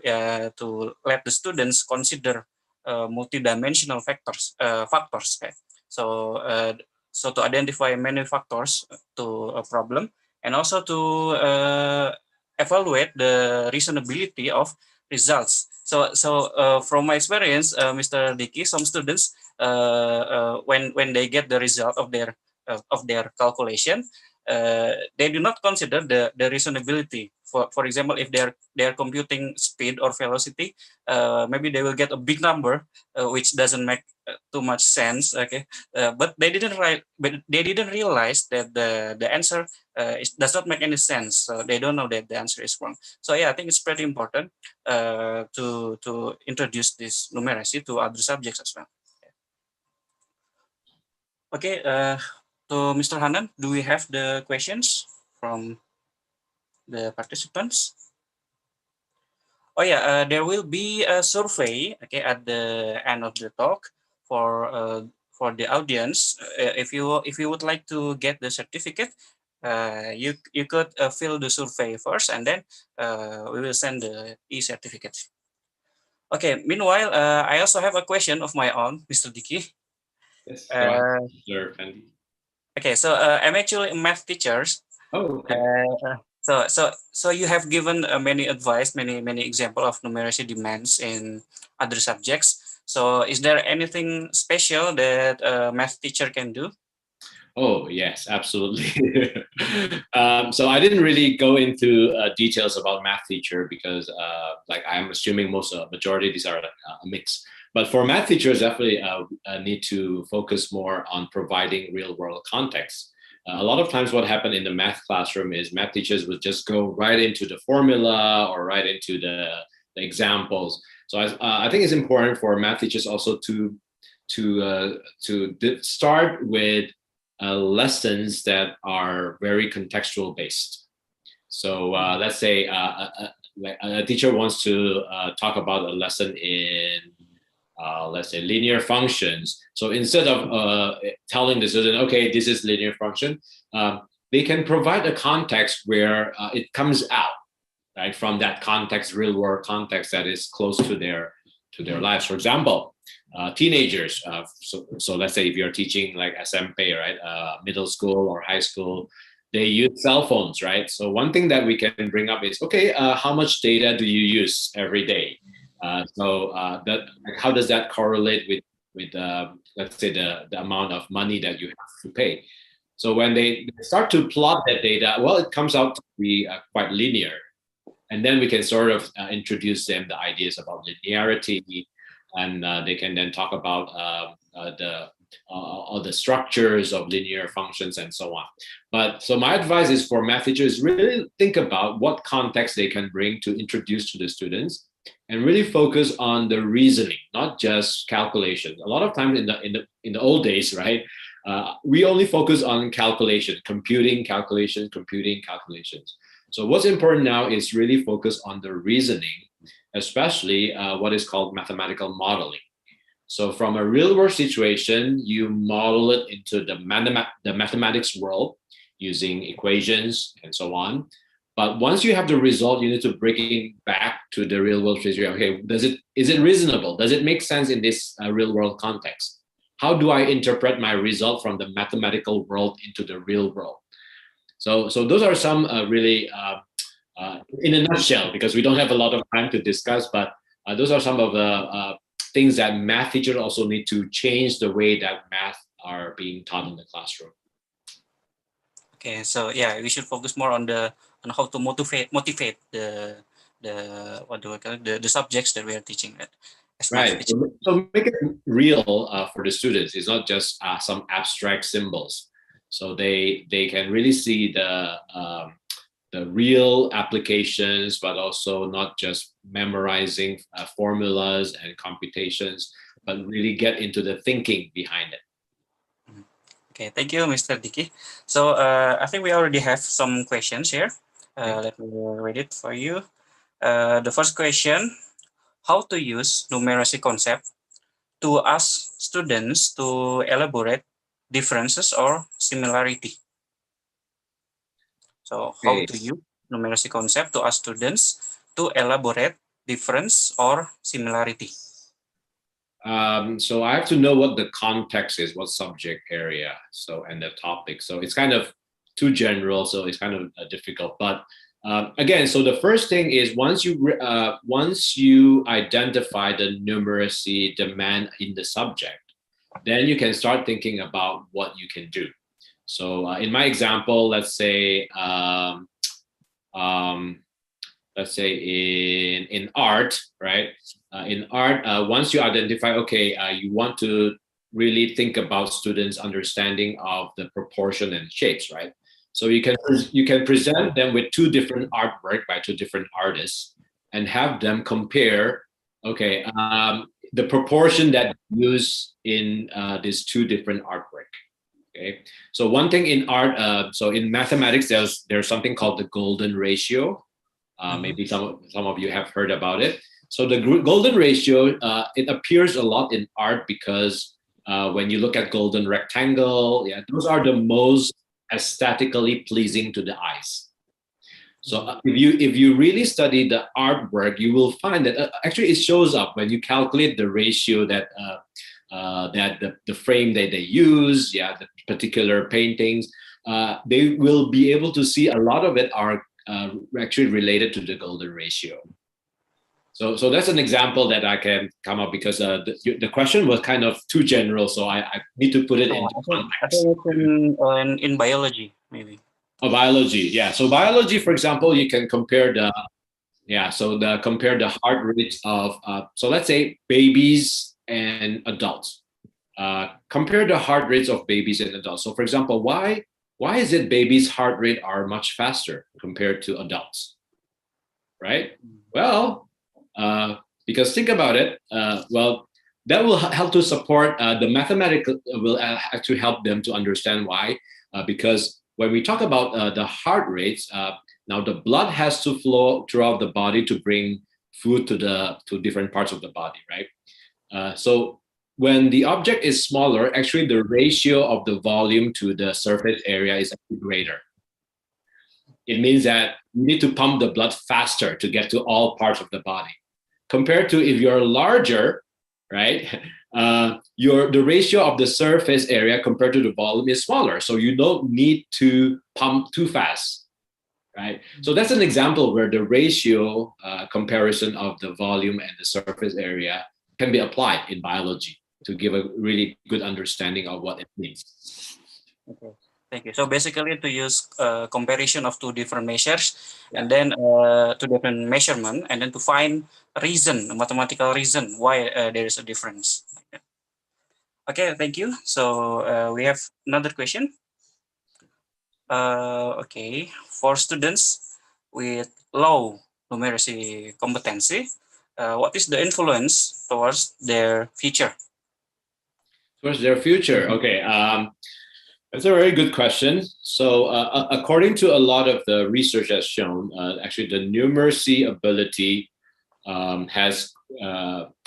let the students consider multidimensional factors. So so to identify many factors to a problem, and also to evaluate the reasonability of results. So from my experience, Mr. Dicky, some students when they get the result of their calculation, they do not consider the reasonability. For example, if they're computing speed or velocity, maybe they will get a big number, which doesn't make too much sense. Okay, but they didn't realize that the answer does not make any sense. So they don't know that the answer is wrong. So yeah, I think it's pretty important to introduce this numeracy to other subjects as well. Okay, to Mr. Hanan, do we have the questions from the participants? Oh yeah, there will be a survey, okay, at the end of the talk for the audience. If you would like to get the certificate, you could fill the survey first, and then we will send the e-certificate. Okay. Meanwhile, I also have a question of my own, Mr. Dicky. Yes, go ahead, Mr. Fendi. Okay, so I'm actually a math teacher. Oh, okay. So you have given many advice, many example of numeracy demands in other subjects. So is there anything special that a math teacher can do? Oh, yes, absolutely. So I didn't really go into details about math teacher because, like, I'm assuming most majority of these are a mix. But for math teachers, definitely need to focus more on providing real world context. A lot of times, what happened in the math classroom is math teachers would just go right into the formula or right into the examples. So I think it's important for math teachers also to start with lessons that are very contextual based. So let's say a teacher wants to talk about a lesson in, let's say, linear functions. So instead of telling the student, okay, this is linear function, they can provide a context where it comes out, right, from that context, real world context that is close to their lives. For example, teenagers. So let's say if you're teaching like SMP, right, middle school or high school, they use cell phones, right? So one thing that we can bring up is, okay, how much data do you use every day? That, like, how does that correlate with let's say the amount of money that you have to pay? So when they start to plot that data, well, it comes out to be quite linear, and then we can sort of introduce them the ideas about linearity, and they can then talk about all the structures of linear functions and so on. But so my advice is for math teachers, really think about what context they can bring to introduce to the students, and really focus on the reasoning, not just calculation. A lot of times in the old days, right, we only focus on calculation, computing calculations. So what's important now is really focus on the reasoning, especially what is called mathematical modeling. So from a real world situation, you model it into the mathematics world using equations and so on. But once you have the result, you need to bring it back to the real world situation. Okay, is it reasonable? Does it make sense in this real world context? How do I interpret my result from the mathematical world into the real world? So those are some really, in a nutshell, because we don't have a lot of time to discuss, but those are some of the things that math teachers also need to change the way that math are being taught in the classroom. Okay, so yeah, we should focus more on how to motivate the what do we call it, the subjects that we are teaching at as math Right. teachers. So make it real for the students. It's not just some abstract symbols. So they can really see the real applications, but also not just memorizing formulas and computations, but really get into the thinking behind it. Okay, thank you, Mr. Dicky. So I think we already have some questions here. Let me read it for you. The first question: how to use numeracy concept to ask students to elaborate differences or similarity. So how Okay. to use numeracy concept to ask students to elaborate difference or similarity. So I have to know what the context is, what subject area, so, and the topic. So it's kind of too general, so it's kind of difficult. But again, so the first thing is once you identify the numeracy demand in the subject, then you can start thinking about what you can do. So in my example, let's say in art, right? In art, once you identify, okay, you want to really think about students' understanding of the proportion and shapes, right? So you can present them with two different artwork by two different artists and have them compare, okay, the proportion that use in these two different artwork. Okay, so one thing in art, so in mathematics, there's something called the golden ratio. Maybe some of you have heard about it. So the golden ratio, it appears a lot in art because when you look at golden rectangle, yeah, those are the most aesthetically pleasing to the eyes. So if you really study the artwork, you will find that actually it shows up when you calculate the ratio that that the frame that they use, the particular paintings, they will be able to see a lot of it are actually related to the golden ratio. So that's an example that I can come up because the question was kind of too general, so I need to put it into context. I think it's in biology, maybe. Oh, biology, yeah. So biology, for example, you can compare compare the heart rates of so let's say babies and adults. Compare the heart rates of babies and adults. So for example, why is it babies' heart rate are much faster compared to adults? Right? Well, because think about it. That will help to support the mathematical will actually help them to understand why. Because when we talk about the heart rates, now the blood has to flow throughout the body to bring food to different parts of the body, right? So when the object is smaller, actually the ratio of the volume to the surface area is actually greater. It means that you need to pump the blood faster to get to all parts of the body. Compared to if you're larger, right? The ratio of the surface area compared to the volume is smaller, so you don't need to pump too fast, right? So that's an example where the ratio comparison of the volume and the surface area can be applied in biology to give a really good understanding of what it means. Okay. Thank you. So basically, to use comparison of two different measures, and then two different measurement, and then to find a reason, a mathematical reason why there is a difference. Okay, thank you. So we have another question. Okay, for students with low numeracy competency, what is the influence towards their future? Towards their future, okay. That's a very good question. So, according to a lot of the research has shown, actually the numeracy ability has,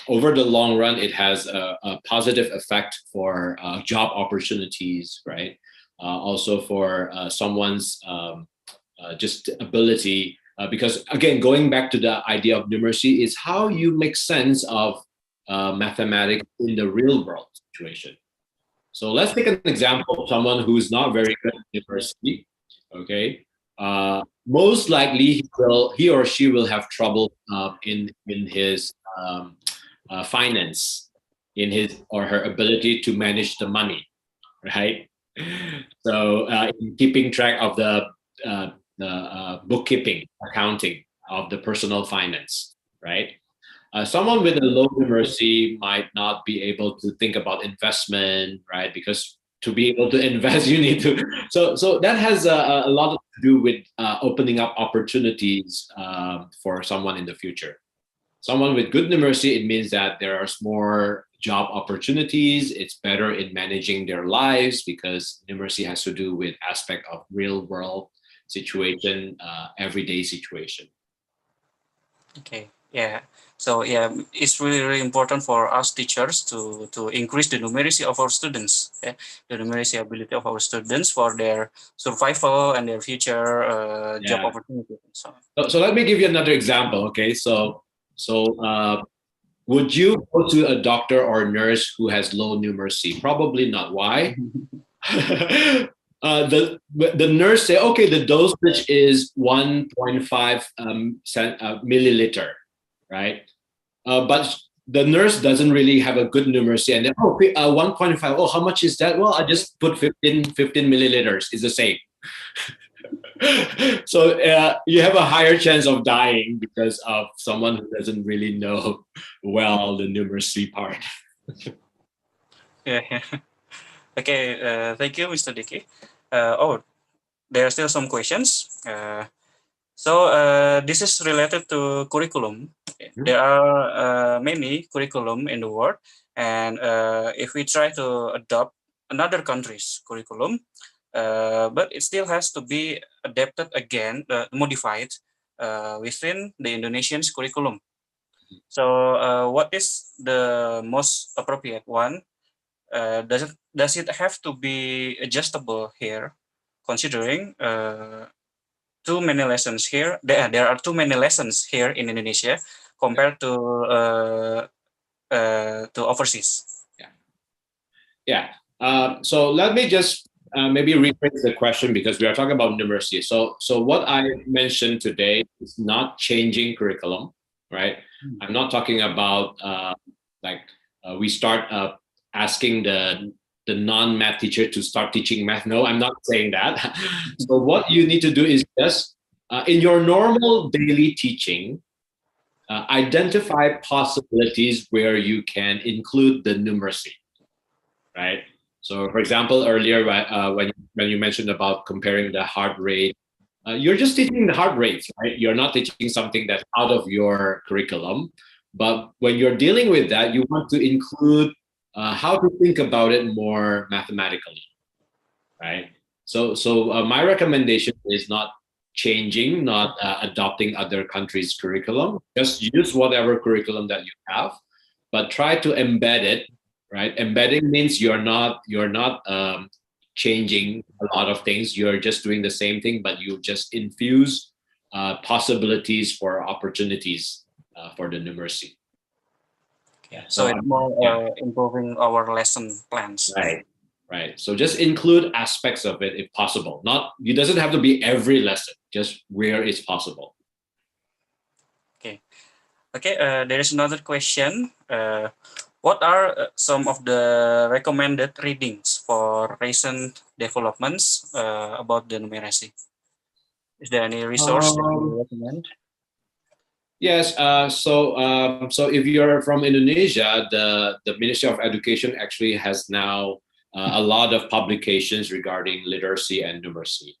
over the long run, it has a positive effect for job opportunities, right? Also for someone's just ability, because again, going back to the idea of numeracy is how you make sense of mathematics in the real world situation. So let's take an example of someone who's not very good at university. Okay, most likely he or she will have trouble in his finance, in his or her ability to manage the money, right? So in keeping track of the bookkeeping, accounting of the personal finance, right? Someone with a low numeracy might not be able to think about investment, right? Because to be able to invest, you need to. So that has a lot to do with opening up opportunities for someone in the future. Someone with good numeracy, it means that there are more job opportunities. It's better in managing their lives because numeracy has to do with aspect of real world situation, everyday situation. Okay. Yeah. So yeah, it's really important for us teachers to increase the numeracy of our students, the numeracy ability of our students for their survival and their future job opportunities. So let me give you another example. Okay, so would you go to a doctor or nurse who has low numeracy? Probably not. Why? The nurse say, okay, the dosage is 1.5 milliliter, right? But the nurse doesn't really have a good numeracy, and then 1.5. Oh, how much is that? Well, I just put 15 milliliters. It's the same. So you have a higher chance of dying because of someone who doesn't really know well the numeracy part. Yeah. Okay. Thank you, Mr. Dicky. There are still some questions. So this is related to curriculum. There are many curriculum in the world, and if we try to adopt another country's curriculum, but it still has to be adapted again, modified within the Indonesian's curriculum. So what is the most appropriate one? Does it have to be adjustable here, considering too many lessons here? There are too many lessons here in Indonesia compared to overseas. Yeah. Yeah. So let me just maybe rephrase the question because we are talking about numeracy. So what I mentioned today is not changing curriculum, right? I'm not talking about we start asking the non-math teacher to start teaching math. No, I'm not saying that. So what you need to do is just in your normal daily teaching, identify possibilities where you can include the numeracy, right? So, for example, earlier when you mentioned about comparing the heart rate, you're just teaching the heart rates, right? You're not teaching something that's out of your curriculum. But when you're dealing with that, you want to include how to think about it more mathematically, right? So my recommendation is not changing, not adopting other countries' curriculum. Just use whatever curriculum that you have, but try to embed it. Right? Embedding means you're not changing a lot of things. You're just doing the same thing, but you just infuse possibilities for opportunities for the numeracy. Yeah. So it's more improving our lesson plans. Right. So just include aspects of it if possible. It doesn't have to be every lesson, just where it's possible. Okay. There is another question. What are some of the recommended readings for recent developments about the numeracy? Is there any resource that you recommend? Yes. So if you're from Indonesia, the Ministry of Education actually has now a lot of publications regarding literacy and numeracy.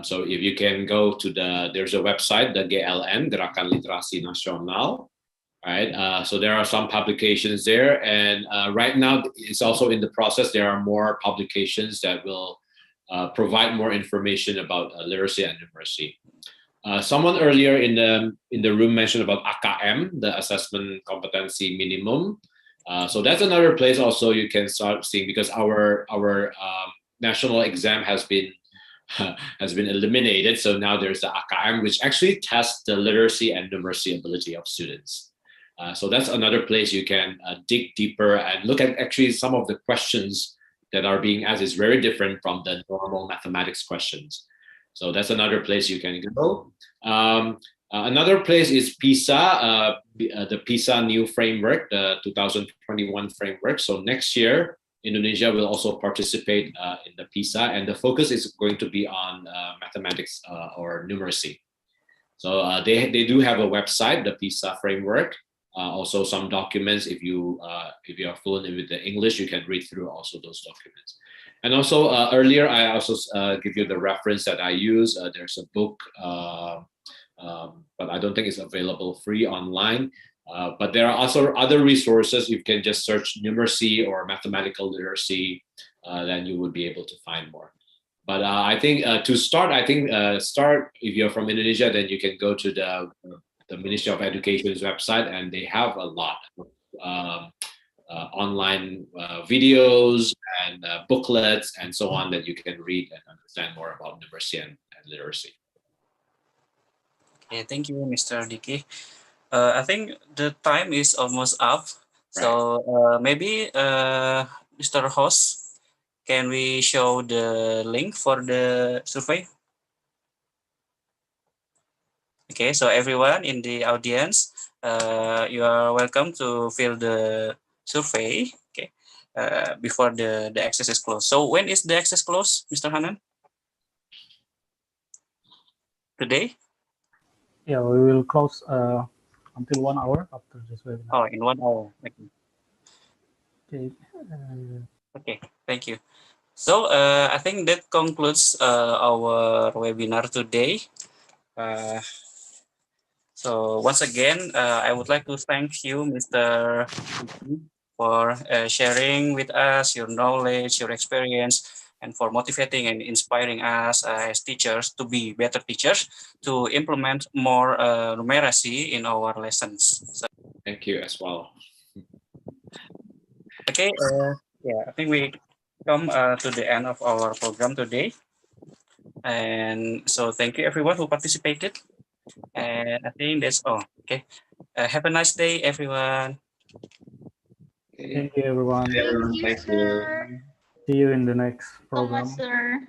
So if you can go to there's a website, the GLN, Gerakan Literasi Nasional, right? So there are some publications there, and right now it's also in the process. There are more publications that will provide more information about literacy and numeracy. Someone earlier in the room mentioned about AKM, the Assessment Competency Minimum. So that's another place also you can start seeing because our national exam has been eliminated. So now there's the AKM, which actually tests the literacy and numeracy ability of students. So that's another place you can dig deeper and look at actually some of the questions that are being asked is very different from the normal mathematics questions. So that's another place you can go. Another place is PISA, the PISA new framework, the 2021 framework. So next year, Indonesia will also participate in the PISA, and the focus is going to be on mathematics or numeracy. So they do have a website, the PISA framework. Also some documents. If you are fluent with the English, you can read through also those documents. And also earlier, I also give you the reference that I use. There's a book, but I don't think it's available free online. But there are also other resources. You can just search numeracy or mathematical literacy, then you would be able to find more. But I think to start, start if you're from Indonesia, then you can go to the Ministry of Education's website, and they have a lot of online videos and booklets and so on that you can read and understand more about numeracy and literacy. Okay, thank you, Mr. Diki. I think the time is almost up. So maybe Mr. Host, can we show the link for the survey? Okay, so everyone in the audience, you are welcome to fill the survey. Okay, before the access is closed. So when is the access closed, Mr. Hanan? Today? Yeah, we will close until 1 hour after this webinar. Oh, in 1 hour. Okay. Okay, thank you. So I think that concludes our webinar today. So once again, I would like to thank you, Mr. for sharing with us your knowledge, your experience, and for motivating and inspiring us as teachers to be better teachers, to implement more numeracy in our lessons. So, thank you as well. Okay, yeah, I think we come to the end of our program today. And so thank you everyone who participated. And I think that's all. Okay. Have a nice day, everyone. Okay. Thank you, everyone. Thank you. See you in the next So much, program. sir.